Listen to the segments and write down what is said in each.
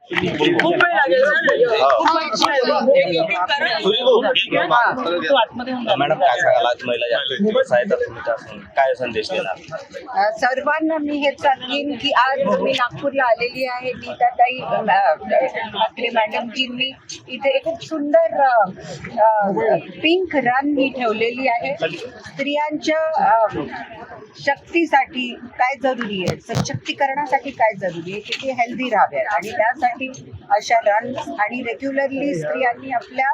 खूप वेळ लागेल मॅडम काय सांगाल, आज महिला जागतिक दिवस आहे तर तुम्ही काय संदेश देणार? सर्वांना मी हे सांगेन की आज मी नागपूरला आलेली आहे. नीताताई ठाकरे मॅडमजींनी इथे खूप सुंदर पिंक रन ही ठेवलेली आहे. स्त्रियांच्या शक्तीसाठी काय जरुरी आहे, सशक्तीकरणासाठी काय जरुरी आहे की ते हेल्दी राहाव्यात आणि त्यासाठी अशा रन आणि रेग्युलरली स्त्रियांनी आपल्या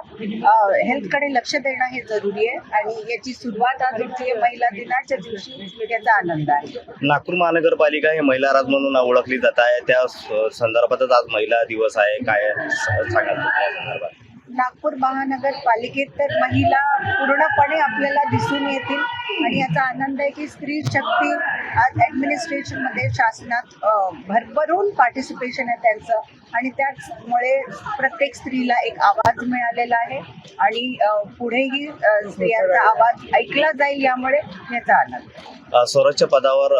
हेल्थकडे लक्ष देणं हे जरुरी आहे. आणि याची सुरुवात आज होती महिला दिनाच्या दिवशी, याचा आनंद आहे. नागपूर महानगरपालिका हे महिला राज म्हणून ओळखली जात आहे, त्या संदर्भातच आज महिला दिवस आहे. काय सांगाल तुम्ही या संदर्भात? नागपूर महानगरपालिकेत तर महिला पूर्णपणे आपल्याला दिसून येतील आणि याचा आनंद आहे की स्त्री शक्ती आज ॲडमिनिस्ट्रेशनमध्ये शासनात भरभरून पार्टिसिपेशन आहे त्यांचं आणि त्याचमुळे प्रत्येक स्त्रीला एक आवाज मिळालेला आहे आणि पुढेही स्त्रियांचा आवाज ऐकला जाईल, यामुळे याचा आनंद. स्वराज्य पदावर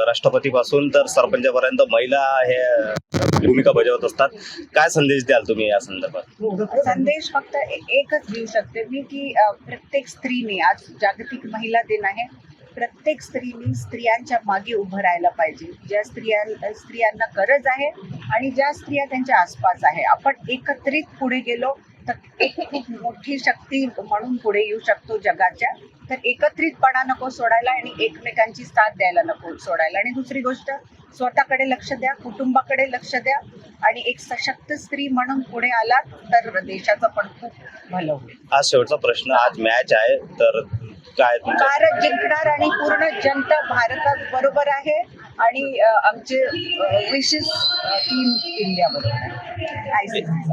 राष्ट्रपतीपासून तर सरपंचापर्यंत महिला हे भूमिका बजावत असतात. काय संदेश द्याल तुम्ही या संदर्भात? संदेश फक्त एकच देऊ शकते मी की प्रत्येक स्त्रीने, आज जागतिक महिला दिन आहे, प्रत्येक स्त्रीने स्त्रियांच्या मागे उभं राहायला पाहिजे. ज्या स्त्रियांना गरज आहे आणि ज्या स्त्रिया त्यांच्या आसपास आहे, आपण एकत्रित पुढे गेलो तर एक खूप मोठी शक्ती म्हणून पुढे येऊ शकतो जगाच्या. तर एकत्रितपणा नको सोडायला आणि एकमेकांची साथ द्यायला नको सोडायला. आणि दुसरी गोष्ट, स्वतःकडे लक्ष द्या, कुटुंबाकडे लक्ष द्या आणि एक सशक्त स्त्री म्हणून पुढे आलात तर देशाचं पण खूप भलं होईल. आज शेवटचा प्रश्न, आज मॅच आहे तर काय भारत जिंकणार आणि पूर्ण जनता भारतात बरोबर आहे आणि आमचे विशेष टीम इंडिया बरोबर आहे.